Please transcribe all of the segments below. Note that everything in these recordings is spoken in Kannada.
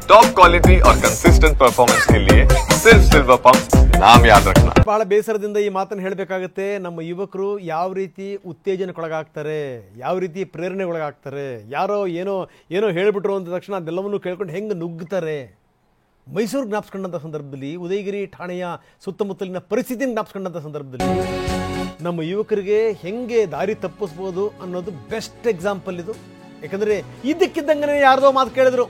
टॉप क्वालिटी और कंसिस्टेंट परफॉर्मेंस के लिए सिर्फ सिल्वर पंप नाम याद रखना। ಬಹಳ ಬೇಸರದಿಂದ ಈ ಮಾತನ್ನು ಹೇಳಬೇಕಾಗುತ್ತೆ. ನಮ್ಮ ಯುವಕರು ಯಾವ ರೀತಿ ಉತ್ತೇಜನಕ್ಕೊಳಗಾಗ್ತಾರೆ, ಯಾವ ರೀತಿ ಪ್ರೇರಣೆಗೊಳಗಾಗ್ತಾರೆ, ಯಾರೋ ಏನೋ ಏನೋ ಹೇಳಿಬಿಟ್ರು ಅಂದ ತಕ್ಷಣ ಅದೆಲ್ಲವನ್ನೂ ಕೇಳ್ಕೊಂಡು ಹೆಂಗೆ ನುಗ್ಗುತ್ತಾರೆ. ಮೈಸೂರು ಜ್ಞಾಪಿಸ್ಕೊಂಡಂಥ ಸಂದರ್ಭದಲ್ಲಿ, ಉದಯಗಿರಿ ಠಾಣೆಯ ಸುತ್ತಮುತ್ತಲಿನ ಪರಿಸ್ಥಿತಿನ ಜ್ಞಾಪಿಸ್ಕೊಂಡಂಥ ಸಂದರ್ಭದಲ್ಲಿ ನಮ್ಮ ಯುವಕರಿಗೆ ಹೆಂಗೆ ದಾರಿ ತಪ್ಪಿಸ್ಬೋದು ಅನ್ನೋದು ಬೆಸ್ಟ್ ಎಕ್ಸಾಂಪಲ್ ಇದು. ಯಾಕಂದರೆ ಇದ್ದಕ್ಕಿದ್ದಂಗೆ ಯಾರ್ದೋ ಮಾತು ಕೇಳಿದ್ರು,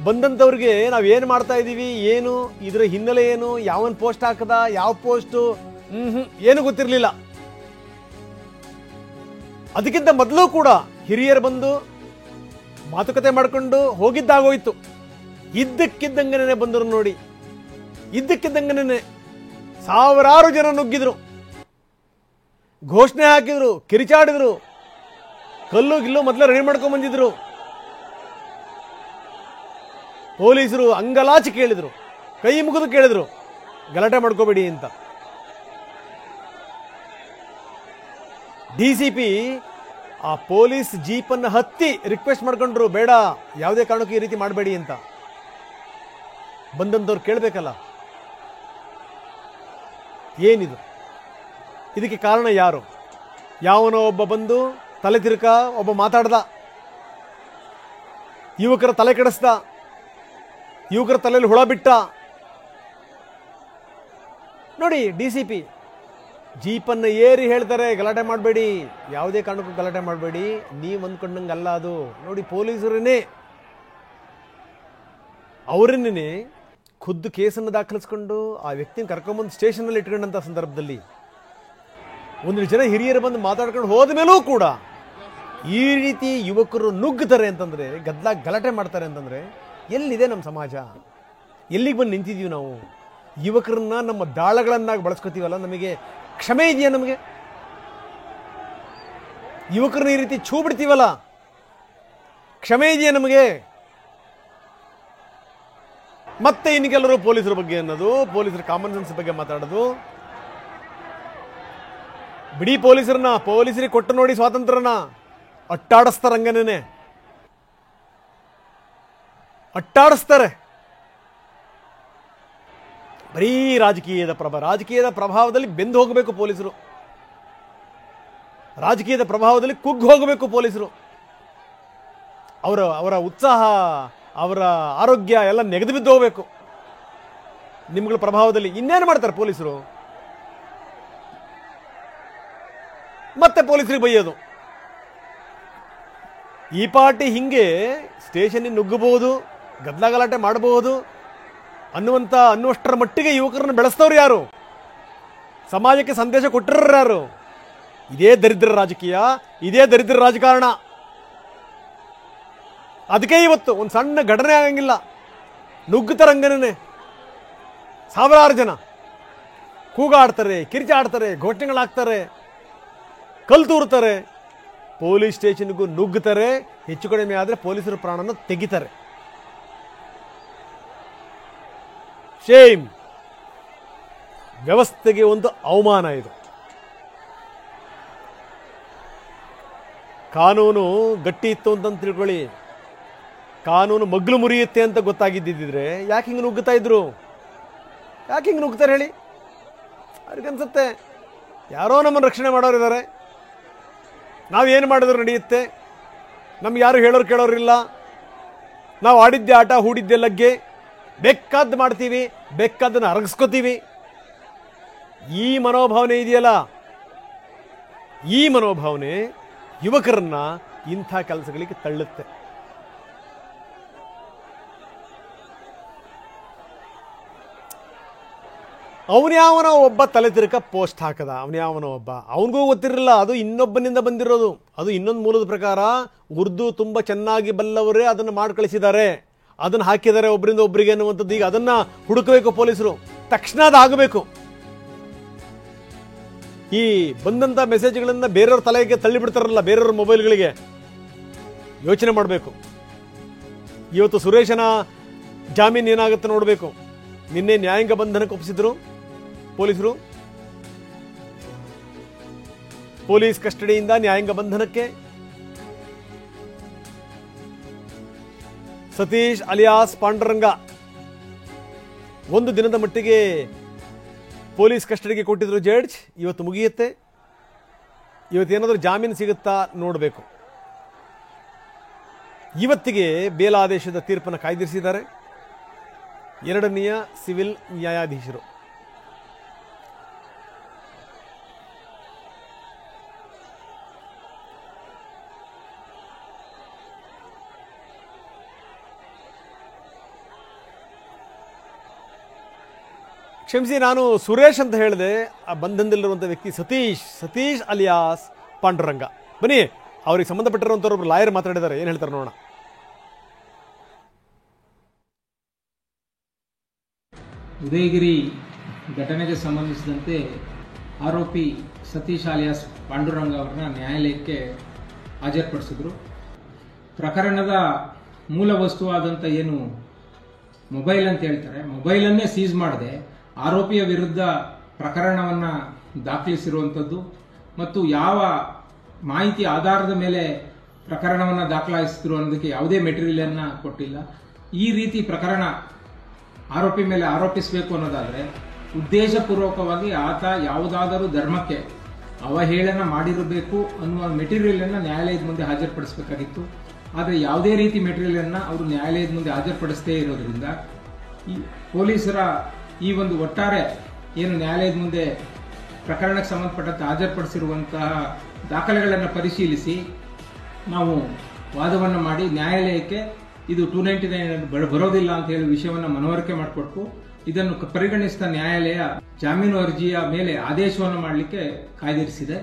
ಬಂದಂಥವ್ರಿಗೆ ನಾವು ಏನು ಮಾಡ್ತಾ ಇದ್ದೀವಿ, ಏನು ಇದರ ಹಿನ್ನೆಲೆ ಏನು, ಯಾವನ್ ಪೋಸ್ಟ್ ಹಾಕದ, ಯಾವ ಪೋಸ್ಟು ಏನು ಗೊತ್ತಿರಲಿಲ್ಲ. ಅದಕ್ಕಿಂತ ಮೊದಲು ಕೂಡ ಹಿರಿಯರು ಬಂದು ಮಾತುಕತೆ ಮಾಡಿಕೊಂಡು ಹೋಗಿದ್ದಾಗೋಯ್ತು. ಇದ್ದಕ್ಕಿದ್ದಂಗನೇ ಬಂದರು ನೋಡಿ, ಇದ್ದಕ್ಕಿದ್ದಂಗನೇ ಸಾವಿರಾರು ಜನ ನುಗ್ಗಿದ್ರು, ಘೋಷಣೆ ಹಾಕಿದ್ರು, ಕಿರಿಚಾಡಿದ್ರು, ಕಲ್ಲು ಗಿಲ್ಲು ಮೊದಲೇ ರೆಡಿ ಮಾಡ್ಕೊಂಡ್ ಬಂದಿದ್ರು. ಪೊಲೀಸರು ಅಂಗಲಾಚಿ ಕೇಳಿದ್ರು, ಕೈ ಮುಗಿದು ಕೇಳಿದ್ರು, ಗಲಾಟೆ ಮಾಡ್ಕೋಬೇಡಿ ಅಂತ. ಡಿಸಿಪಿ ಆ ಪೊಲೀಸ್ ಜೀಪನ್ನು ಹತ್ತಿ ರಿಕ್ವೆಸ್ಟ್ ಮಾಡ್ಕೊಂಡ್ರು, ಬೇಡ ಯಾವುದೇ ಕಾರಣಕ್ಕೂ ಈ ರೀತಿ ಮಾಡಬೇಡಿ ಅಂತ. ಬಂದಂಥವ್ರು ಕೇಳಬೇಕಲ್ಲ, ಏನಿದು, ಇದಕ್ಕೆ ಕಾರಣ ಯಾರು? ಯಾವನೋ ಒಬ್ಬ ಬಂದು ತಲೆ ತಿರುಕ ಒಬ್ಬ ಮಾತಾಡ್ದ, ಯುವಕರ ತಲೆ ಕೆಡಿಸ್ದ, ಯುವಕರ ತಲೆಯಲ್ಲಿ ಹುಳ ಬಿಟ್ಟ. ನೋಡಿ, ಡಿಸಿಪಿ ಜೀಪನ್ನು ಏರಿ ಹೇಳ್ತಾರೆ, ಗಲಾಟೆ ಮಾಡಬೇಡಿ, ಯಾವುದೇ ಕಾರಣಕ್ಕೂ ಗಲಾಟೆ ಮಾಡಬೇಡಿ, ನೀವು ಅಂದ್ಕೊಂಡಂಗೆ ಅಲ್ಲ ಅದು. ನೋಡಿ, ಪೊಲೀಸರನ್ನೇ ಅವರನ್ನೇ ಖುದ್ದು ಕೇಸನ್ನು ದಾಖಲಿಸ್ಕೊಂಡು ಆ ವ್ಯಕ್ತಿನ ಕರ್ಕೊಂಬಂದು ಸ್ಟೇಷನಲ್ಲಿ ಇಟ್ಕೊಂಡಂಥ ಸಂದರ್ಭದಲ್ಲಿ ಒಂದಿಷ್ಟು ಜನ ಹಿರಿಯರು ಬಂದು ಮಾತಾಡ್ಕೊಂಡು ಹೋದ ಮೇಲೂ ಕೂಡ ಈ ರೀತಿ ಯುವಕರು ನುಗ್ಗುತ್ತಾರೆ ಅಂತಂದರೆ, ಗಲಾಟೆ ಮಾಡ್ತಾರೆ ಅಂತಂದರೆ ಎಲ್ಲಿದೆ ನಮ್ಮ ಸಮಾಜ? ಎಲ್ಲಿಗೆ ಬಂದು ನಿಂತಿದ್ದೀವಿ ನಾವು? ಯುವಕರನ್ನ ನಮ್ಮ ದಾಳಗಳನ್ನಾಗಿ ಬಳಸ್ಕೊತೀವಲ್ಲ, ನಮಗೆ ಕ್ಷಮೆ ಇದೆಯಾ? ನಮಗೆ ಯುವಕರನ್ನ ಈ ರೀತಿ ಛೂ ಬಿಡ್ತೀವಲ್ಲ, ಕ್ಷಮೆ ಇದೆಯಾ ನಮಗೆ? ಮತ್ತೆ ಇನ್ನು ಕೆಲವರು ಪೊಲೀಸರ ಬಗ್ಗೆ ಅನ್ನೋದು, ಪೊಲೀಸರ ಕಾಮನ್ ಸೆನ್ಸ್ ಬಗ್ಗೆ ಮಾತಾಡೋದು. ಬಿಡಿ ಪೊಲೀಸರನ್ನ, ಪೊಲೀಸರಿಗೆ ಕೊಟ್ಟು ನೋಡಿ ಸ್ವಾತಂತ್ರ್ಯನ ಅಟ್ಟಾಡಿಸ್ತಾರೆ, ಹಂಗನೇ ಅಟ್ಟಾಡಿಸ್ತಾರೆ. ಬರೀ ರಾಜಕೀಯದ ಪ್ರಭಾವದಲ್ಲಿ ಬೆಂದು ಹೋಗಬೇಕು ಪೊಲೀಸರು, ರಾಜಕೀಯದ ಪ್ರಭಾವದಲ್ಲಿ ಕುಗ್ಗಿ ಹೋಗಬೇಕು ಪೊಲೀಸರು. ಅವರ ಉತ್ಸಾಹ, ಅವರ ಆರೋಗ್ಯ ಎಲ್ಲ ನೆಗೆದು ಬಿದ್ದು ಹೋಗಬೇಕು ನಿಮ್ಗಳ ಪ್ರಭಾವದಲ್ಲಿ. ಇನ್ನೇನು ಮಾಡ್ತಾರೆ ಪೊಲೀಸರು? ಮತ್ತೆ ಪೊಲೀಸರಿಗೆ ಬೈಯೋದು. ಈ ಪಾರ್ಟಿ ಹಿಂಗೆ ಸ್ಟೇಷನ್ನಿಗೆ ನುಗ್ಗಬಹುದು, ಗಲಾಟೆ ಮಾಡಬಹುದು ಅನ್ನುವಷ್ಟರ ಮಟ್ಟಿಗೆ ಯುವಕರನ್ನು ಬೆಳೆಸ್ತವ್ರು ಯಾರು? ಸಮಾಜಕ್ಕೆ ಸಂದೇಶ ಕೊಟ್ಟಿರೋರು ಯಾರು? ಇದೇ ದರಿದ್ರ ರಾಜಕೀಯ, ಇದೇ ದರಿದ್ರ ರಾಜಕಾರಣ. ಅದಕ್ಕೆ ಇವತ್ತು ಒಂದು ಸಣ್ಣ ಘಟನೆ ಆಗಂಗಿಲ್ಲ, ನುಗ್ಗುತ್ತಾರಂಗನೇ ಸಾವಿರಾರು ಜನ ಕೂಗಾಡ್ತಾರೆ, ಕಿರಿಚಾಡ್ತಾರೆ, ಘೋಷಣೆಗಳಾಗ್ತಾರೆ, ಕಲ್ಲು ತೂರ್ತಾರೆ, ಪೊಲೀಸ್ ಸ್ಟೇಷನ್ಗೂ ನುಗ್ಗುತ್ತಾರೆ. ಹೆಚ್ಚು ಕಡಿಮೆ ಆದರೆ ಪೊಲೀಸರ ಪ್ರಾಣನ ತೆಗಿತಾರೆ. ಶೇಮ್. ವ್ಯವಸ್ಥೆಗೆ ಒಂದು ಅವಮಾನ ಇದು. ಕಾನೂನು ಗಟ್ಟಿ ಇತ್ತು ಅಂತ ತಿಳ್ಕೊಳ್ಳಿ, ಕಾನೂನು ಮಗ್ಲು ಮುರಿಯುತ್ತೆ ಅಂತ ಗೊತ್ತಾಗಿದ್ದಿದ್ರೆ ಯಾಕೆ ಹಿಂಗೆ ನುಗ್ಗುತ್ತಾ ಇದ್ರು? ಯಾಕೆ ಹಿಂಗೆ ನುಗ್ಗುತ್ತಾರೆ ಹೇಳಿ? ಅವ್ರಿಗನ್ಸುತ್ತೆ ಯಾರೋ ನಮ್ಮನ್ನು ರಕ್ಷಣೆ ಮಾಡೋರಿದ್ದಾರೆ, ನಾವೇನು ಮಾಡಿದ್ರು ನಡೆಯುತ್ತೆ, ನಮ್ಗೆ ಯಾರು ಹೇಳೋರು ಕೇಳೋರಿಲ್ಲ, ನಾವು ಆಡಿದ್ದೆ ಆಟ, ಹೂಡಿದ್ದೆ ಲಗ್ಗೆ, ಬೇಕಾದ್ದು ಮಾಡ್ತೀವಿ, ಬೇಕಾದ್ದನ್ನು ಅರಗಿಸ್ಕೋತೀವಿ. ಈ ಮನೋಭಾವನೆ ಇದೆಯಲ್ಲ, ಈ ಮನೋಭಾವನೆ ಯುವಕರನ್ನ ಇಂಥ ಕೆಲಸಗಳಿಗೆ ತಳ್ಳುತ್ತೆ. ಅವನ್ಯಾವನೋ ಒಬ್ಬ ತಲೆ ತಿರುಕ ಪೋಸ್ಟ್ ಹಾಕದ, ಅವನ್ಯಾವನೋ ಒಬ್ಬ, ಅವನಿಗೂ ಗೊತ್ತಿರಲಿಲ್ಲ ಅದು ಇನ್ನೊಬ್ಬನಿಂದ ಬಂದಿರೋದು. ಅದು ಇನ್ನೊಂದು ಮೂಲದ ಪ್ರಕಾರ ಉರ್ದು ತುಂಬ ಚೆನ್ನಾಗಿ ಬಲ್ಲವರೇ ಅದನ್ನು ಮಾಡಿ ಕಳಿಸಿದ್ದಾರೆ, ಅದನ್ನು ಹಾಕಿದ್ದಾರೆ ಒಬ್ಬರಿಂದ ಒಬ್ಬರಿಗೆ ಅನ್ನುವಂಥದ್ದು. ಈಗ ಅದನ್ನು ಹುಡುಕಬೇಕು ಪೊಲೀಸರು, ತಕ್ಷಣ ಅದಾಗಬೇಕು. ಈ ಬಂದಂಥ ಮೆಸೇಜ್ಗಳನ್ನು ಬೇರೆಯವ್ರ ತಲೆಗೆ ತಳ್ಳಿಬಿಡ್ತಾರಲ್ಲ, ಬೇರೆಯವ್ರ ಮೊಬೈಲ್ಗಳಿಗೆ, ಯೋಚನೆ ಮಾಡಬೇಕು. ಇವತ್ತು ಸುರೇಶನ ಜಾಮೀನು ಏನಾಗುತ್ತೆ ನೋಡಬೇಕು. ನಿನ್ನೆ ನ್ಯಾಯಾಂಗ ಬಂಧನಕ್ಕೆ ಒಪ್ಪಿಸಿದ್ರು ಪೊಲೀಸರು. ಪೊಲೀಸ್ ಕಸ್ಟಡಿಯಿಂದ ನ್ಯಾಯಾಂಗ ಬಂಧನಕ್ಕೆ ಸತೀಶ್ ಅಲಿಯಾಸ್ ಪಾಂಡುರಂಗ ಒಂದು ದಿನದ ಮಟ್ಟಿಗೆ ಪೊಲೀಸ್ ಕಸ್ಟಡಿಗೆ ಕೊಟ್ಟಿದ್ರು ಜಡ್ಜ್. ಇವತ್ತು ಮುಗಿಯುತ್ತೆ. ಇವತ್ತೇನಾದರೂ ಜಾಮೀನು ಸಿಗುತ್ತಾ ನೋಡಬೇಕು. ಇವತ್ತಿಗೆ ಬೇಲಾದೇಶದ ತೀರ್ಪನ್ನು ಕಾಯ್ದಿರಿಸಿದ್ದಾರೆ ಎರಡನೆಯ ಸಿವಿಲ್ ನ್ಯಾಯಾಧೀಶರು. ಕ್ಷಮಿಸಿ, ನಾನು ಸುರೇಶ್ ಅಂತ ಹೇಳಿದೆ. ಆ ಬಂಧನದಲ್ಲಿರುವಂಥ ವ್ಯಕ್ತಿ ಸತೀಶ್ ಅಲಿಯಾಸ್ ಪಾಂಡುರಂಗ. ಬನ್ನಿ, ಅವ್ರಿಗೆ ಸಂಬಂಧಪಟ್ಟಿರುವಂಥವ್ರೊಬ್ರು ಲಾಯರ್ ಮಾತಾಡಿದ್ದಾರೆ, ಏನು ಹೇಳ್ತಾರೆ ನೋಡೋಣ. ಉದಯಗಿರಿ ಘಟನೆಗೆ ಸಂಬಂಧಿಸಿದಂತೆ ಆರೋಪಿ ಸತೀಶ್ ಅಲಿಯಾಸ್ ಪಾಂಡುರಂಗ ಅವರನ್ನ ನ್ಯಾಯಾಲಯಕ್ಕೆ ಹಾಜರುಪಡಿಸಿದ್ರು. ಪ್ರಕರಣದ ಮೂಲ ವಸ್ತುವಾದಂಥ ಏನು ಮೊಬೈಲ್ ಅಂತ ಹೇಳ್ತಾರೆ, ಮೊಬೈಲನ್ನೇ ಸೀಸ್ ಮಾಡದೆ ಆರೋಪಿಯ ವಿರುದ್ಧ ಪ್ರಕರಣವನ್ನು ದಾಖಲಿಸಿರುವಂಥದ್ದು ಮತ್ತು ಯಾವ ಮಾಹಿತಿ ಆಧಾರದ ಮೇಲೆ ಪ್ರಕರಣವನ್ನು ದಾಖಲಿಸಿದ್ರು ಅನ್ನೋದಕ್ಕೆ ಯಾವುದೇ ಮೆಟೀರಿಯಲನ್ನು ಕೊಟ್ಟಿಲ್ಲ. ಈ ರೀತಿ ಪ್ರಕರಣ ಆರೋಪಿ ಮೇಲೆ ಆರೋಪಿಸಬೇಕು ಅನ್ನೋದಾದರೆ ಉದ್ದೇಶಪೂರ್ವಕವಾಗಿ ಆತ ಯಾವುದಾದರೂ ಧರ್ಮಕ್ಕೆ ಅವಹೇಳನ ಮಾಡಿರಬೇಕು ಅನ್ನುವ ಮೆಟೀರಿಯಲನ್ನು ನ್ಯಾಯಾಲಯದ ಮುಂದೆ ಹಾಜರುಪಡಿಸಬೇಕಾಗಿತ್ತು. ಆದರೆ ಯಾವುದೇ ರೀತಿ ಮೆಟೀರಿಯಲನ್ನು ಅವರು ನ್ಯಾಯಾಲಯದ ಮುಂದೆ ಹಾಜರುಪಡಿಸದೇ ಇರೋದ್ರಿಂದ ಈ ಪೊಲೀಸರ ಈ ಒಂದು ಒಟ್ಟಾರೆ ಏನು ನ್ಯಾಯಾಲಯದ ಮುಂದೆ ಪ್ರಕರಣಕ್ಕೆ ಸಂಬಂಧಪಟ್ಟಂತೆ ಹಾಜರುಪಡಿಸಿರುವಂತಹ ದಾಖಲೆಗಳನ್ನು ಪರಿಶೀಲಿಸಿ ನಾವು ವಾದವನ್ನು ಮಾಡಿ ನ್ಯಾಯಾಲಯಕ್ಕೆ ಇದು 299 ಬರೋದಿಲ್ಲ ಅಂತ ಹೇಳಿ ವಿಷಯವನ್ನು ಮನವರಿಕೆ ಮಾಡಿಕೊಟ್ಟು ಇದನ್ನು ಪರಿಗಣಿಸಿದ ನ್ಯಾಯಾಲಯ ಜಾಮೀನು ಅರ್ಜಿಯ ಮೇಲೆ ಆದೇಶವನ್ನು ಮಾಡಲಿಕ್ಕೆ ಕಾಯ್ದಿರಿಸಿದೆ.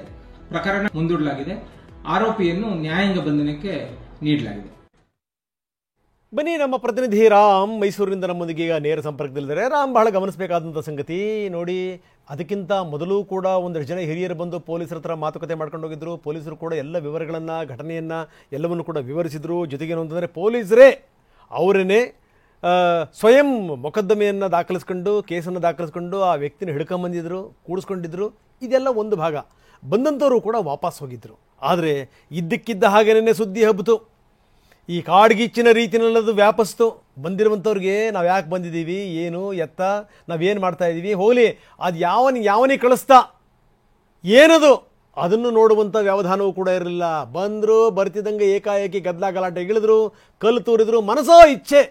ಪ್ರಕರಣ ಮುಂದೂಡಲಾಗಿದೆ. ಆರೋಪಿಯನ್ನು ನ್ಯಾಯಾಂಗ ಬಂಧನಕ್ಕೆ ನೀಡಲಾಗಿದೆ. ಬನ್ನಿ, ನಮ್ಮ ಪ್ರತಿನಿಧಿ ರಾಮ್ ಮೈಸೂರಿನಿಂದ ನಮ್ಮೊಂದಿಗೆ ಈಗ ನೇರ ಸಂಪರ್ಕದಲ್ಲಿದ್ದಾರೆ. ರಾಮ್, ಬಹಳ ಗಮನಿಸಬೇಕಾದಂಥ ಸಂಗತಿ ನೋಡಿ, ಅದಕ್ಕಿಂತ ಮೊದಲು ಕೂಡ ಒಂದಷ್ಟು ಜನ ಹಿರಿಯರು ಬಂದು ಪೊಲೀಸರ ಹತ್ರ ಮಾತುಕತೆ ಮಾಡ್ಕೊಂಡು ಹೋಗಿದ್ರು. ಪೊಲೀಸರು ಕೂಡ ಎಲ್ಲ ವಿವರಗಳನ್ನು, ಘಟನೆಯನ್ನು ಎಲ್ಲವನ್ನು ಕೂಡ ವಿವರಿಸಿದ್ರು. ಜೊತೆಗೇನು ಅಂತಂದರೆ ಪೊಲೀಸರೇ ಅವರನ್ನೇ ಸ್ವಯಂ ಮೊಕದ್ದಮೆಯನ್ನು ದಾಖಲಿಸ್ಕೊಂಡು, ಕೇಸನ್ನು ದಾಖಲಿಸ್ಕೊಂಡು ಆ ವ್ಯಕ್ತಿನ ಹಿಡ್ಕೊಂಬಂದಿದ್ರು, ಕೂಡಿಸ್ಕೊಂಡಿದ್ರು. ಇದೆಲ್ಲ ಒಂದು ಭಾಗ. ಬಂದಂಥವರು ಕೂಡ ವಾಪಸ್ ಹೋಗಿದ್ರು. ಆದರೆ ಇದ್ದಕ್ಕಿದ್ದ ಹಾಗೇನೇ ಸುದ್ದಿ ಹಬ್ಬಿತು. ಈ ಕಾಡ್ಗಿಚ್ಚಿನ ರೀತಿಯಲ್ಲದು ವ್ಯಾಪಿಸ್ತು. ಬಂದಿರುವಂಥವ್ರಿಗೆ ನಾವು ಯಾಕೆ ಬಂದಿದ್ದೀವಿ, ಏನು ಎತ್ತ, ನಾವೇನು ಮಾಡ್ತಾಯಿದ್ದೀವಿ, ಹೋಗಲಿ ಅದು ಯಾವನಿಗೆ ಕಳಿಸ್ತಾ ಏನದು ಅದನ್ನು ನೋಡುವಂಥ ವ್ಯವಧಾನವೂ ಕೂಡ ಇರಲಿಲ್ಲ. ಬಂದರು, ಬರ್ತಿದ್ದಂಗೆ ಏಕಾಏಕಿ ಗಲಾಟೆ ಇಳಿದ್ರು, ಕಲ್ಲು ತೂರಿದ್ರು, ಮನಸ್ಸೋ ಇಚ್ಛೆ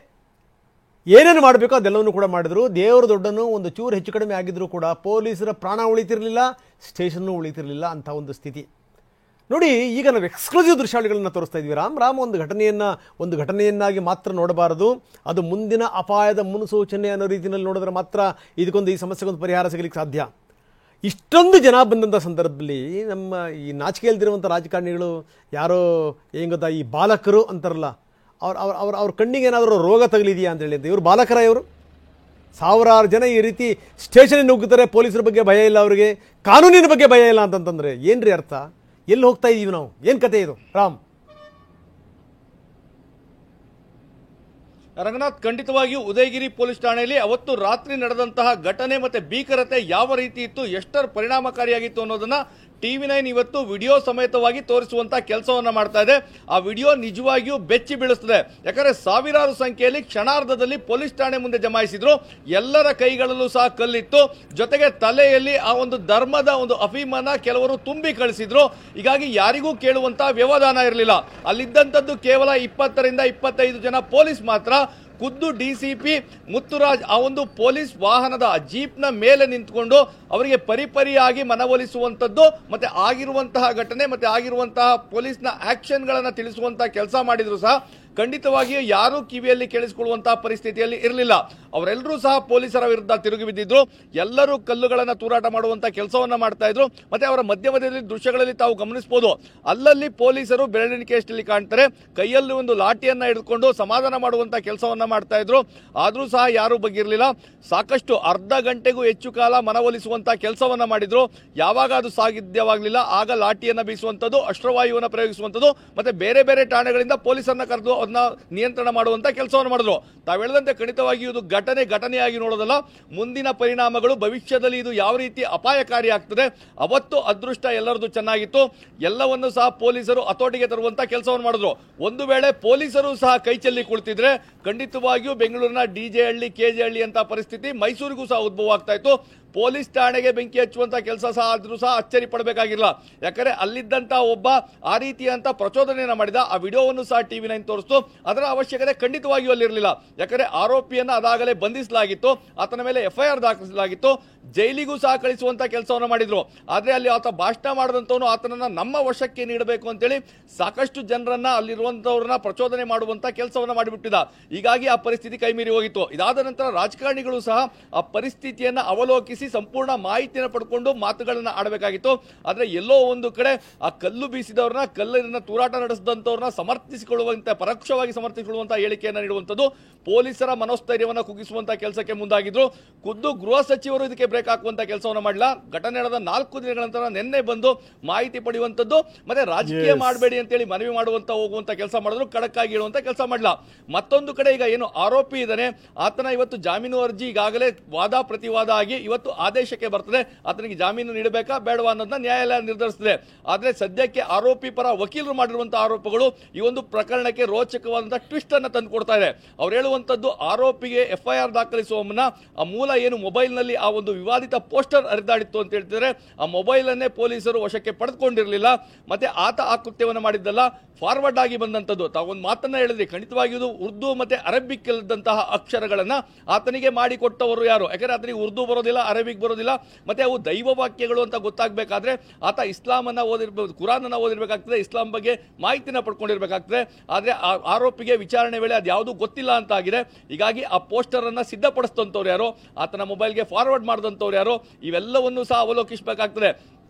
ಏನೇನು ಮಾಡಬೇಕೋ ಅದೆಲ್ಲವನ್ನು ಕೂಡ ಮಾಡಿದ್ರು. ದೇವರ ದೊಡ್ಡನು ಒಂದು ಚೂರು ಹೆಚ್ಚು ಕಡಿಮೆ ಆಗಿದ್ರೂ ಕೂಡ ಪೊಲೀಸರ ಪ್ರಾಣ ಉಳಿತಿರಲಿಲ್ಲ, ಸ್ಟೇಷನ್ನು ಉಳಿತಿರಲಿಲ್ಲ ಅಂಥ ಒಂದು ಸ್ಥಿತಿ. ನೋಡಿ, ಈಗ ನಾವು ಎಕ್ಸ್ಕ್ಲೂಸಿವ್ ದೃಶ್ಯಾವಳಿಗಳನ್ನು ತೋರಿಸ್ತಾ ಇದ್ವಿ. ರಾಮ್ ಒಂದು ಘಟನೆಯನ್ನಾಗಿ ಮಾತ್ರ ನೋಡಬಾರದು. ಅದು ಮುಂದಿನ ಅಪಾಯದ ಮುನ್ಸೂಚನೆ ಅನ್ನೋ ರೀತಿಯಲ್ಲಿ ನೋಡಿದ್ರೆ ಮಾತ್ರ ಈ ಸಮಸ್ಯೆಗೊಂದು ಪರಿಹಾರ ಸಿಗಲಿಕ್ಕೆ ಸಾಧ್ಯ. ಇಷ್ಟೊಂದು ಜನ ಬಂದಂಥ ಸಂದರ್ಭದಲ್ಲಿ ನಮ್ಮ ಈ ನಾಚಿಕೆ ಇಲ್ದಿರುವಂಥ ರಾಜಕಾರಣಿಗಳು ಯಾರೋ ಏನು ಗೊತ್ತಾ, ಈ ಬಾಲಕರು ಅಂತಾರಲ್ಲ, ಅವ್ರ ಕಣ್ಣಿಗೆ ಏನಾದರೂ ರೋಗ ತಗಲಿದೆಯಾ ಅಂತೇಳಿ ಅಂತ. ಇವರು ಬಾಲಕರ, ಇವರು ಸಾವಿರಾರು ಜನ ಈ ರೀತಿ ಸ್ಟೇಷನಿಗೆ ನುಗ್ಗುತ್ತಾರೆ. ಪೊಲೀಸರ ಬಗ್ಗೆ ಭಯ ಇಲ್ಲ, ಅವರಿಗೆ ಕಾನೂನಿನ ಬಗ್ಗೆ ಭಯ ಇಲ್ಲ ಅಂತಂತಂದರೆ ಏನ್ರಿ ಅರ್ಥ? ಎಲ್ಲಿ ಹೋಗ್ತಾ ಇದ್ದೀವಿ ನಾವು? ಏನು ಕತೆ ಇದು ರಾಮ್? ರಂಗನಾಥ್, ಖಂಡಿತವಾಗಿಯೂ ಉದಯಗಿರಿ ಪೊಲೀಸ್ ಠಾಣೆಯಲ್ಲಿ ಅವತ್ತು ರಾತ್ರಿ ನಡೆದಂತಹ ಘಟನೆ ಮತ್ತೆ ಭೀಕರತೆ ಯಾವ ರೀತಿ ಇತ್ತು, ಎಷ್ಟರ ಪರಿಣಾಮಕಾರಿಯಾಗಿತ್ತು ಅನ್ನೋದನ್ನ TV9 ಇವತ್ತು ವಿಡಿಯೋ ಸಮೇತವಾಗಿ ತೋರಿಸುವಂತ ಕೆಲಸವನ್ನ ಮಾಡ್ತಾ ಇದೆ. ಆ ವಿಡಿಯೋ ನಿಜವಾಗಿಯೂ ಬೆಚ್ಚಿ ಬೀಳಿಸ್ತದೆ. ಯಾಕಂದ್ರೆ ಸಾವಿರಾರು ಸಂಖ್ಯೆಯಲ್ಲಿ ಕ್ಷಣಾರ್ಧದಲ್ಲಿ ಪೊಲೀಸ್ ಠಾಣೆ ಮುಂದೆ ಜಮಾಯಿಸಿದ್ರು. ಎಲ್ಲರ ಕೈಗಳಲ್ಲೂ ಸಹ ಕಲ್ಲಿತ್ತು. ಜೊತೆಗೆ ತಲೆಯಲ್ಲಿ ಆ ಒಂದು ಧರ್ಮದ ಒಂದು ಅಫೀಮನ್ನ ಕೆಲವರು ತುಂಬಿ ಕಳಿಸಿದ್ರು. ಹೀಗಾಗಿ ಯಾರಿಗೂ ಕೇಳುವಂತ ವ್ಯವಧಾನ ಇರಲಿಲ್ಲ. ಅಲ್ಲಿದ್ದಂಥದ್ದು ಕೇವಲ 20ರಿಂದ 25 ಜನ ಪೊಲೀಸ್ ಮಾತ್ರ. ಖುದ್ದು DCP ಮುತ್ತುರಾಜ್ ಆ ಒಂದು ಪೊಲೀಸ್ ವಾಹನದ ಜೀಪ್ನ ಮೇಲೆ ನಿಂತ್ಕೊಂಡು ಅವರಿಗೆ ಪರಿಪರಿಯಾಗಿ ಮನವೊಲಿಸುವಂಥದ್ದು ಮತ್ತೆ ಆಗಿರುವಂತಹ ಘಟನೆ ಮತ್ತೆ ಆಗಿರುವಂತಹ ಪೊಲೀಸ್ನ ಆಕ್ಷನ್ಗಳನ್ನು ತಿಳಿಸುವಂತಹ ಕೆಲಸ ಮಾಡಿದ್ರು ಸಹ ಖಂಡಿತವಾಗಿಯೂ ಯಾರೂ ಕಿವಿಯಲ್ಲಿ ಕೇಳಿಸಿಕೊಳ್ಳುವಂತಹ ಪರಿಸ್ಥಿತಿಯಲ್ಲಿ ಇರಲಿಲ್ಲ. ಅವರೆಲ್ಲರೂ ಸಹ ಪೊಲೀಸರ ವಿರುದ್ಧ ತಿರುಗಿ ಬಿದ್ದಿದ್ರು. ಎಲ್ಲರೂ ಕಲ್ಲುಗಳನ್ನು ತೂರಾಟ ಮಾಡುವಂತಹ ಕೆಲಸವನ್ನ ಮಾಡ್ತಾ ಇದ್ರು. ಮತ್ತೆ ಅವರ ಮಧ್ಯದಲ್ಲಿ ದೃಶ್ಯಗಳಲ್ಲಿ ತಾವು ಗಮನಿಸಬಹುದು, ಅಲ್ಲಲ್ಲಿ ಪೊಲೀಸರು ಬೆರಳೆಣಿಕೆಯಷ್ಟಲ್ಲಿ ಕಾಣ್ತಾರೆ. ಕೈಯಲ್ಲಿ ಒಂದು ಲಾಠಿಯನ್ನ ಹಿಡಿದುಕೊಂಡು ಸಮಾಧಾನ ಮಾಡುವಂತಹ ಕೆಲಸವನ್ನ ಮಾಡ್ತಾ ಇದ್ರು. ಆದ್ರೂ ಸಹ ಯಾರೂ ಬಗ್ಗಿರಲಿಲ್ಲ. ಸಾಕಷ್ಟು ಅರ್ಧ ಗಂಟೆಗೂ ಹೆಚ್ಚು ಕಾಲ ಮನವೊಲಿಸುವಂತಹ ಕೆಲಸವನ್ನ ಮಾಡಿದ್ರು. ಯಾವಾಗ ಅದು ಸಾಧ್ಯವಾಗಲಿಲ್ಲ ಆಗ ಲಾಠಿಯನ್ನ ಬೀಸುವಂಥದ್ದು, ಅಶ್ರವಾಯುವನ್ನು ಪ್ರಯೋಗಿಸುವಂಥದ್ದು ಮತ್ತೆ ಬೇರೆ ಬೇರೆ ಠಾಣೆಗಳಿಂದ ಪೊಲೀಸರನ್ನ ಕರೆದು ಅದನ್ನ ನಿಯಂತ್ರಣ ಮಾಡುವಂತ ಕೆಲಸವನ್ನು ಮಾಡಿದ್ರು. ತಾವು ಹೇಳಿದಂತೆ ಖಂಡಿತವಾಗಿ ಇದು ಘಟನೆಯಾಗಿ ನೋಡೋದಲ್ಲ, ಮುಂದಿನ ಪರಿಣಾಮಗಳು ಭವಿಷ್ಯದಲ್ಲಿ ಇದು ಯಾವ ರೀತಿ ಅಪಾಯಕಾರಿ ಆಗ್ತದೆ. ಅವತ್ತು ಅದೃಷ್ಟ ಎಲ್ಲರದು ಚೆನ್ನಾಗಿತ್ತು, ಎಲ್ಲವನ್ನು ಸಹ ಪೊಲೀಸರು ಹತೋಟಿಗೆ ತರುವಂತ ಕೆಲಸವನ್ನು ಮಾಡಿದ್ರು. ಒಂದು ವೇಳೆ ಪೊಲೀಸರು ಸಹ ಕೈ ಚೆಲ್ಲಿ ಕುಳಿತಿದ್ರೆ ಖಂಡಿತವಾಗಿಯೂ ಬೆಂಗಳೂರಿನ DJ ಹಳ್ಳಿ KJ ಹಳ್ಳಿ ಅಂತ ಪರಿಸ್ಥಿತಿ ಮೈಸೂರಿಗೂ ಸಹ ಉದ್ಭವ ಆಗ್ತಾ ಇತ್ತು. ಪೊಲೀಸ್ ಠಾಣೆಗೆ ಬೆಂಕಿ ಹಚ್ಚುವಂತ ಕೆಲಸ ಸಹ ಆದ್ರೂ ಸಹ ಅಚ್ಚರಿ ಪಡಬೇಕಾಗಿಲ್ಲ. ಯಾಕಂದ್ರೆ ಅಲ್ಲಿದ್ದಂತ ಒಬ್ಬ ಆ ರೀತಿಯಂತ ಪ್ರಚೋದನೆಯನ್ನ ಮಾಡಿದ, ಆ ವಿಡಿಯೋವನ್ನು ಸಹ TV9 ತೋರಿಸ್ತು. ಅದರ ಅವಶ್ಯಕತೆ ಖಂಡಿತವಾಗಿಯೂ ಅಲ್ಲಿರಲಿಲ್ಲ. ಯಾಕಂದ್ರೆ ಆರೋಪಿಯನ್ನ ಅದಾಗಲೇ ಬಂಧಿಸಲಾಗಿತ್ತು, ಆತನ ಮೇಲೆ FIR ದಾಖಲಿಸಲಾಗಿತ್ತು, ಜೈಲಿಗೂ ಸಹ ಕಳಿಸುವಂತ ಕೆಲಸವನ್ನು ಮಾಡಿದ್ರು. ಆದ್ರೆ ಅಲ್ಲಿ ಆತ ಭಾಷಣ ಮಾಡಿದಂತವನು ಆತನನ್ನ ನಮ್ಮ ವಶಕ್ಕೆ ನೀಡಬೇಕು ಅಂತೇಳಿ ಸಾಕಷ್ಟು ಜನರನ್ನ ಅಲ್ಲಿರುವಂತವ್ರನ್ನ ಪ್ರಚೋದನೆ ಮಾಡುವಂತ ಕೆಲಸವನ್ನ ಮಾಡಿಬಿಟ್ಟಿದ. ಹೀಗಾಗಿ ಆ ಪರಿಸ್ಥಿತಿ ಕೈಮೀರಿ ಹೋಗಿತ್ತು. ಇದಾದ ನಂತರ ರಾಜಕಾರಣಿಗಳು ಸಹ ಆ ಪರಿಸ್ಥಿತಿಯನ್ನ ಅವಲೋಕಿಸಿ ಸಂಪೂರ್ಣ ಮಾಹಿತಿಯನ್ನು ಪಡ್ಕೊಂಡು ಮಾತುಗಳನ್ನ ಆಡಬೇಕಾಗಿತ್ತು. ಆದ್ರೆ ಎಲ್ಲೋ ಒಂದು ಕಡೆ ಆ ಕಲ್ಲು ಬೀಸಿದವ್ರನ್ನ, ಕಲ್ಲಿನ ತೂರಾಟ ನಡೆಸಿದಂತವ್ರನ್ನ ಸಮರ್ಥಿಸಿಕೊಳ್ಳುವಂತೆ, ಪರೋಕ್ಷವಾಗಿ ಸಮರ್ಥಿಸಿಕೊಳ್ಳುವಂತ ಹೇಳಿಕೆಯನ್ನ ನೀಡುವಂತದ್ದು, ಪೊಲೀಸರ ಮನೋಸ್ಥೈರ್ಯವನ್ನ ಕುಗ್ಗಿಸುವಂತ ಕೆಲಸಕ್ಕೆ ಮುಂದಾಗಿದ್ರು. ಖುದ್ದು ಗೃಹ ಸಚಿವರು ಇದಕ್ಕೆ ಬ್ರೇಕ್ ಹಾಕುವಂತ ಕೆಲಸವನ್ನ ಮಾಡಲಿಲ್ಲ. ಘಟನೆ ನಡೆದ 4 ದಿನಗಳ ನಂತರ ನಿನ್ನೆ ಬಂದು ಮಾಹಿತಿ ಪಡೆಯುವಂತದ್ದು, ಮತ್ತೆ ರಾಜಕೀಯ ಮಾಡಬೇಡಿ ಅಂತೇಳಿ ಮನವಿ ಮಾಡುವಂತ ಹೋಗುವಂತ ಕೆಲಸ ಮಾಡಿದ್ರು, ಖಡಕ್ ಆಗಿ ಹೇಳುವಂತ ಕೆಲಸ ಮಾಡಲಿಲ್ಲ. ಮತ್ತೊಂದು ಕಡೆ ಈಗ ಏನು ಆರೋಪಿ ಇದ್ದಾನೆ, ಆತನ ಇವತ್ತು ಜಾಮೀನು ಅರ್ಜಿ ಈಗಾಗಲೇ ವಾದ ಪ್ರತಿವಾದ ಆಗಿ ಇವತ್ತು ಆದೇಶಕ್ಕೆ ಬರ್ತದೆ. ಆತನಿಗೆ ಜಾಮೀನು ನೀಡಬೇಕಾ ಬೇಡವಾ ಅನ್ನೋದನ್ನ ನ್ಯಾಯಾಲಯ ನಿರ್ಧರಿಸಿದೆ. ಆದ್ರೆ ಸದ್ಯಕ್ಕೆ ಆರೋಪಿ ಪರ ವಕೀಲರು ಮಾಡಿರುವಂತಹ ಆರೋಪಗಳು ಈ ಒಂದು ಪ್ರಕರಣಕ್ಕೆ ರೋಚಕವಾದಂತಹ ಟ್ವಿಸ್ಟ್ ಅನ್ನ ತಂದು ಕೊಡ್ತಾ ಇದೆ. ಅವ್ರು ಹೇಳುವಂತದ್ದು, ಆರೋಪಿಗೆ FIR ದಾಖಲಿಸುವ ಮುನ್ನ ಆ ಮೂಲ ಏನು ಮೊಬೈಲ್ ನಲ್ಲಿ ಆ ಒಂದು ವಿವಾದಿತ ಪೋಸ್ಟರ್ ಹರಿದಾಡಿತ್ತು ಅಂತ ಹೇಳ್ತಿದ್ರೆ, ಆ ಮೊಬೈಲ್ ಅನ್ನೇ ಪೊಲೀಸರು ವಶಕ್ಕೆ ಪಡೆದುಕೊಂಡಿರಲಿಲ್ಲ. ಮತ್ತೆ ಆತ ಆ ಕೃತ್ಯವನ್ನು ಮಾಡಿದ್ದಲ್ಲ, ಫಾರ್ವರ್ಡ್ ಆಗಿ ಬಂದಂತದ್ದು. ತಾವೊಂದು ಮಾತನ್ನ ಹೇಳಿದ್ರಿ, ಖಂಡಿತವಾಗಿಯೂ ಉರ್ದು ಮತ್ತೆ ಅರಬಿಕ್ ಇಲ್ಲದಂತಹ ಅಕ್ಷರಗಳನ್ನ ಆತನಿಗೆ ಮಾಡಿಕೊಟ್ಟವರು ಯಾರು? ಯಾಕಂದ್ರೆ ಆತನಿಗೆ ಉರ್ದು ಬರೋದಿಲ್ಲ, ಅರಬಿಕ್ ಬರೋದಿಲ್ಲ, ಮತ್ತೆ ಅವು ದೈವ ವಾಕ್ಯಗಳು ಅಂತ ಗೊತ್ತಾಗಬೇಕಾದ್ರೆ ಆತ ಇಸ್ಲಾಂ ಅನ್ನ ಓದಿರ್ಬೇಕು, ಕುರಾನ್ ಅನ್ನ ಓದಿರ್ಬೇಕಾಗ್ತದೆ, ಇಸ್ಲಾಂ ಬಗ್ಗೆ ಮಾಹಿತಿನ ಪಡ್ಕೊಂಡಿರ್ಬೇಕಾಗ್ತದೆ. ಆದ್ರೆ ಆ ಆರೋಪಿಗೆ ವಿಚಾರಣೆ ವೇಳೆ ಅದು ಯಾವುದು ಗೊತ್ತಿಲ್ಲ ಅಂತ ಆಗಿದೆ. ಹೀಗಾಗಿ ಆ ಪೋಸ್ಟರ್ ಅನ್ನ ಸಿದ್ಧಪಡಿಸಿದಂತವ್ರು ಯಾರು, ಆತನ ಮೊಬೈಲ್ಗೆ ಫಾರ್ವರ್ಡ್ ಮಾಡಿದಂತವ್ರು ಯಾರು, ಇವೆಲ್ಲವನ್ನು ಸಹ ಅವಲೋಕಿಸಬೇಕಾಗ್ತದೆ.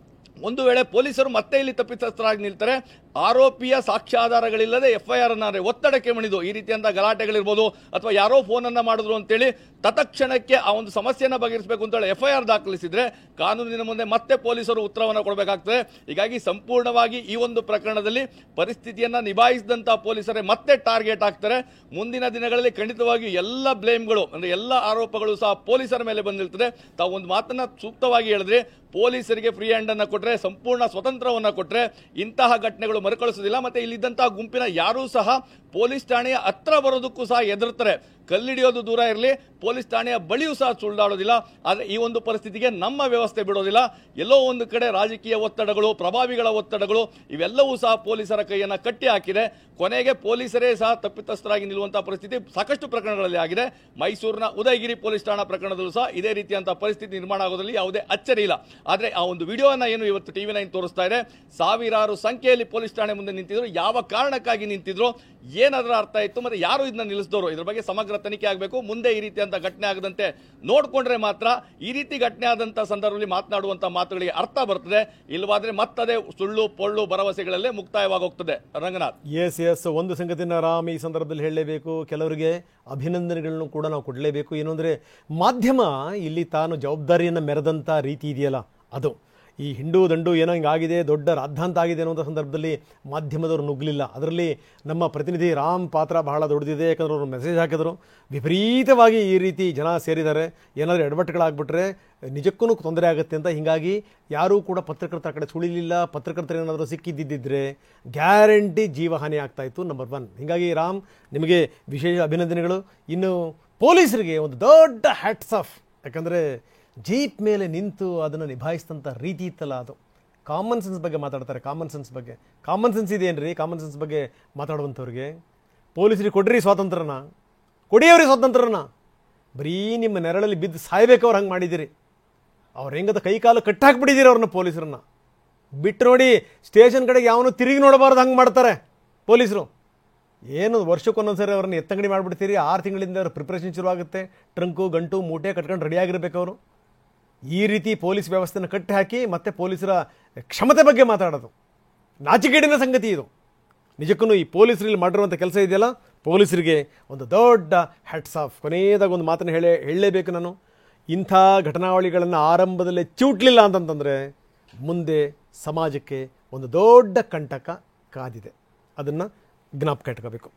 ಒಂದು ವೇಳೆ ಪೊಲೀಸರು ಮತ್ತೆ ಇಲ್ಲಿ ತಪ್ಪಿತಸ್ಥರಾಗಿ ನಿಲ್ತಾರೆ, ಆರೋಪಿಯ ಸಾಕ್ಷ್ಯಾಧಾರಗಳಿಲ್ಲದೆ FIR ಅನ್ನ ಒತ್ತಡಕ್ಕೆ ಮಣಿದು ಈ ರೀತಿಯಂತ ಗಲಾಟೆಗಳಿರ್ಬೋದು, ಅಥವಾ ಯಾರೋ ಫೋನ್ ಅನ್ನ ಮಾಡಿದ್ರು ಅಂತೇಳಿ ತತ್ಕ್ಷಣಕ್ಕೆ ಆ ಒಂದು ಸಮಸ್ಯೆಯನ್ನ ಬಗೆಹರಿಸಬೇಕು ಅಂತೇಳಿ FIR ದಾಖಲಿಸಿದ್ರೆ ಕಾನೂನಿನ ಮುಂದೆ ಮತ್ತೆ ಪೊಲೀಸರು ಉತ್ತರವನ್ನು ಕೊಡಬೇಕಾಗ್ತದೆ. ಹೀಗಾಗಿ ಸಂಪೂರ್ಣವಾಗಿ ಈ ಒಂದು ಪ್ರಕರಣದಲ್ಲಿ ಪರಿಸ್ಥಿತಿಯನ್ನ ನಿಭಾಯಿಸಿದಂತಹ ಪೊಲೀಸರೇ ಮತ್ತೆ ಟಾರ್ಗೆಟ್ ಆಗ್ತಾರೆ. ಮುಂದಿನ ದಿನಗಳಲ್ಲಿ ಖಂಡಿತವಾಗಿ ಎಲ್ಲ ಬ್ಲೇಮ್ಗಳು, ಅಂದ್ರೆ ಎಲ್ಲ ಆರೋಪಗಳು ಸಹ ಪೊಲೀಸರ ಮೇಲೆ ಬಂದಿರ್ತದೆ. ತಾವು ಒಂದು ಮಾತನ್ನ ಸೂಕ್ತವಾಗಿ ಹೇಳಿದ್ರಿ, ಪೊಲೀಸರಿಗೆ ಫ್ರೀ ಹ್ಯಾಂಡ್ ಅನ್ನ ಕೊಟ್ರೆ, ಸಂಪೂರ್ಣ ಸ್ವತಂತ್ರವನ್ನ ಕೊಟ್ರೆ ಇಂತಹ ಘಟನೆಗಳು ಮರುಕಳಿಸುವುದಿಲ್ಲ. ಮತ್ತೆ ಇಲ್ಲಿದ್ದಂತಹ ಗುಂಪಿನ ಯಾರೂ ಸಹ ಪೊಲೀಸ್ ಠಾಣೆಯ ಹತ್ರ ಬರೋದಕ್ಕೂ ಸಹ ಹೆದರ್ತಾರೆ. ಕಲ್ಲಿಡಿಯೋದು ದೂರ ಇರಲಿ, ಪೊಲೀಸ್ ಠಾಣೆಯ ಬಳಿಯೂ ಸಹ ಸುಳ್ದಾಡೋದಿಲ್ಲ. ಆದರೆ ಈ ಒಂದು ಪರಿಸ್ಥಿತಿಗೆ ನಮ್ಮ ವ್ಯವಸ್ಥೆ ಬಿಡೋದಿಲ್ಲ. ಎಲ್ಲೋ ಒಂದು ಕಡೆ ರಾಜಕೀಯ ಒತ್ತಡಗಳು, ಪ್ರಭಾವಿಗಳ ಒತ್ತಡಗಳು, ಇವೆಲ್ಲವೂ ಸಹ ಪೊಲೀಸರ ಕೈಯನ್ನ ಕಟ್ಟಿ ಹಾಕಿದೆ. ಕೊನೆಗೆ ಪೊಲೀಸರೇ ಸಹ ತಪ್ಪಿತಸ್ಥರಾಗಿ ನಿಲ್ಲುವಂತಹ ಪರಿಸ್ಥಿತಿ ಸಾಕಷ್ಟು ಪ್ರಕರಣಗಳಲ್ಲಿ ಆಗಿದೆ. ಮೈಸೂರಿನ ಉದಯಗಿರಿ ಪೊಲೀಸ್ ಠಾಣಾ ಪ್ರಕರಣದಲ್ಲೂ ಸಹ ಇದೇ ರೀತಿಯಂತಹ ಪರಿಸ್ಥಿತಿ ನಿರ್ಮಾಣ ಆಗೋದ್ರಲ್ಲಿ ಯಾವುದೇ ಅಚ್ಚರಿ ಇಲ್ಲ. ಆದ್ರೆ ಆ ಒಂದು ವಿಡಿಯೋನ ಏನು ಇವತ್ತು TV9 ತೋರಿಸ್ತಾ ಇದೆ, ಸಾವಿರಾರು ಸಂಖ್ಯೆಯಲ್ಲಿ ಪೊಲೀಸ್ ಠಾಣೆ ಮುಂದೆ ನಿಂತಿದ್ರು, ಯಾವ ಕಾರಣಕ್ಕಾಗಿ ನಿಂತಿದ್ರು, ಏನದರ ಅರ್ಥ ಇತ್ತು, ಮತ್ತೆ ಯಾರು ಇದನ್ನ ನಿಲ್ಲಿಸಿದವರು, ಇದ್ರ ಬಗ್ಗೆ ಸಮಗ್ರ ತನಿಖೆ ಆಗಬೇಕು. ಮುಂದೆ ಈ ರೀತಿಯಂತ ಘಟನೆ ಆಗದಂತೆ ನೋಡ್ಕೊಂಡ್ರೆ ಮಾತ್ರ ಈ ರೀತಿ ಘಟನೆ ಆದಂತ ಸಂದರ್ಭದಲ್ಲಿ ಮಾತನಾಡುವಂತ ಮಾತುಗಳಿಗೆ ಅರ್ಥ ಬರ್ತದೆ. ಇಲ್ಲವಾದ್ರೆ ಮತ್ತದೇ ಸುಳ್ಳು ಪೊಳ್ಳು ಭರವಸೆಗಳಲ್ಲೇ ಮುಕ್ತಾಯವಾಗಿ ಹೋಗ್ತದೆ. ರಂಗನಾಥ್, ಎಸ್ ಒಂದು ಸಂಗತಿನ ರಾಮ್ ಈ ಸಂದರ್ಭದಲ್ಲಿ ಹೇಳಲೇಬೇಕು, ಕೆಲವರಿಗೆ ಅಭಿನಂದನೆಗಳನ್ನು ಕೂಡ ನಾವು ಕೊಡಲೇಬೇಕು. ಏನು ಅಂದರೆ, ಮಾಧ್ಯಮ ಇಲ್ಲಿ ತಾನು ಜವಾಬ್ದಾರಿಯನ್ನು ಮೆರೆದಂಥ ರೀತಿ ಇದೆಯಲ್ಲ, ಅದು ಈ ಹಿಂಡು ದಂಡು ಏನೋ ಹಿಂಗಾಗಿದೆ, ದೊಡ್ಡ ರಾದ್ಧಾಂತ ಆಗಿದೆ ಅನ್ನುವಂಥ ಸಂದರ್ಭದಲ್ಲಿ ಮಾಧ್ಯಮದವರು ನುಗ್ಗಲಿಲ್ಲ. ಅದರಲ್ಲಿ ನಮ್ಮ ಪ್ರತಿನಿಧಿ ರಾಮ್ ಪಾತ್ರ ಬಹಳ ದೊಡ್ಡದಿದೆ. ಯಾಕಂದ್ರೆ ಅವರು ಮೆಸೇಜ್ ಹಾಕಿದ್ರು, ವಿಪರೀತವಾಗಿ ಈ ರೀತಿ ಜನ ಸೇರಿದ್ದಾರೆ, ಏನಾದರೂ ಎಡವಟ್ಟುಗಳಾಗ್ಬಿಟ್ರೆ ನಿಜಕ್ಕೂ ತೊಂದರೆ ಆಗುತ್ತೆ ಅಂತ. ಹೀಗಾಗಿ ಯಾರೂ ಕೂಡ ಪತ್ರಕರ್ತರ ಕಡೆ ಸುಳಿಲಿಲ್ಲ. ಪತ್ರಕರ್ತರು ಏನಾದರೂ ಸಿಕ್ಕಿದ್ದಿದ್ದರೆ ಗ್ಯಾರಂಟಿ ಜೀವಹಾನಿ ಆಗ್ತಾಯಿತ್ತು, ನಂಬರ್ 1. ಹೀಗಾಗಿ ರಾಮ್, ನಿಮಗೆ ವಿಶೇಷ ಅಭಿನಂದನೆಗಳು. ಇನ್ನು ಪೊಲೀಸರಿಗೆ ಒಂದು ದೊಡ್ಡ ಹ್ಯಾಟ್ಸ್ ಆಫ್. ಯಾಕಂದರೆ ಜೀಪ್ ಮೇಲೆ ನಿಂತು ಅದನ್ನು ನಿಭಾಯಿಸಿದಂಥ ರೀತಿ ಇತ್ತಲ್ಲ, ಅದು ಕಾಮನ್ ಸೆನ್ಸ್ ಬಗ್ಗೆ ಮಾತಾಡ್ತಾರೆ. ಕಾಮನ್ ಸೆನ್ಸ್ ಇದೆಯೇನ್ರಿ ಕಾಮನ್ ಸೆನ್ಸ್ ಬಗ್ಗೆ ಮಾತಾಡುವಂಥವ್ರಿಗೆ? ಪೊಲೀಸರಿಗೆ ಕೊಡ್ರಿ ಸ್ವಾತಂತ್ರ್ಯನ, ಕೊಡಿಯವ್ರಿಗೆ ಸ್ವಾತಂತ್ರ್ಯನ. ಬರೀ ನಿಮ್ಮ ನೆರಳಲ್ಲಿ ಬಿದ್ದು ಸಾಯ್ಬೇಕು ಅವ್ರು ಹಂಗೆ ಮಾಡಿದ್ದೀರಿ. ಅವ್ರು ಹೆಂಗದ ಕೈಕಾಲು ಕಟ್ಟಾಕ್ಬಿಟ್ಟಿದ್ದೀರಿ ಅವ್ರನ್ನ, ಪೊಲೀಸರನ್ನ ಬಿಟ್ಟು ನೋಡಿ. ಸ್ಟೇಷನ್ ಕಡೆಗೆ ಯಾವನು ತಿರುಗಿ ನೋಡಬಾರ್ದು ಹಂಗೆ ಮಾಡ್ತಾರೆ ಪೊಲೀಸರು. ಏನು ವರ್ಷಕ್ಕೊಂದೊಂದ್ಸರಿ ಅವ್ರನ್ನ ಎತ್ತಂಗಡಿ ಮಾಡಿಬಿಡ್ತೀರಿ. 6 ತಿಂಗಳಿಂದ ಅವ್ರ ಪ್ರಿಪ್ರೇಷನ್ ಶುರುವಾಗುತ್ತೆ. ಟ್ರಂಕು ಗಂಟು ಮೂಟೆ ಕಟ್ಕೊಂಡು ರೆಡಿಯಾಗಿರ್ಬೇಕು ಅವರು. ಈ ರೀತಿ ಪೊಲೀಸ್ ವ್ಯವಸ್ಥೆನ ಕಟ್ಟಿ ಹಾಕಿ ಮತ್ತೆ ಪೊಲೀಸರ ಕ್ಷಮತೆ ಬಗ್ಗೆ ಮಾತಾಡೋದು ನಾಚಿಕೆಡಿನ ಸಂಗತಿ ಇದು. ನಿಜಕ್ಕೂ ಈ ಪೊಲೀಸರಲ್ಲಿ ಮಾಡಿರುವಂಥ ಕೆಲಸ ಇದೆಯಲ್ಲ, ಪೊಲೀಸರಿಗೆ ಒಂದು ದೊಡ್ಡ ಹ್ಯಾಟ್ಸ್ ಆಫ್. ಕೊನೆಯದಾಗ ಒಂದು ಮಾತನ್ನು ಹೇಳಲೇಬೇಕು ನಾನು. ಇಂಥ ಘಟನಾವಳಿಗಳನ್ನು ಆರಂಭದಲ್ಲೇ ಚಿವುಟ್ಲಿಲ್ಲ ಅಂತಂತಂದರೆ ಮುಂದೆ ಸಮಾಜಕ್ಕೆ ಒಂದು ದೊಡ್ಡ ಕಂಟಕ ಕಾದಿದೆ. ಅದನ್ನು ಜ್ಞಾಪಕ ಇಟ್ಕೋಬೇಕು.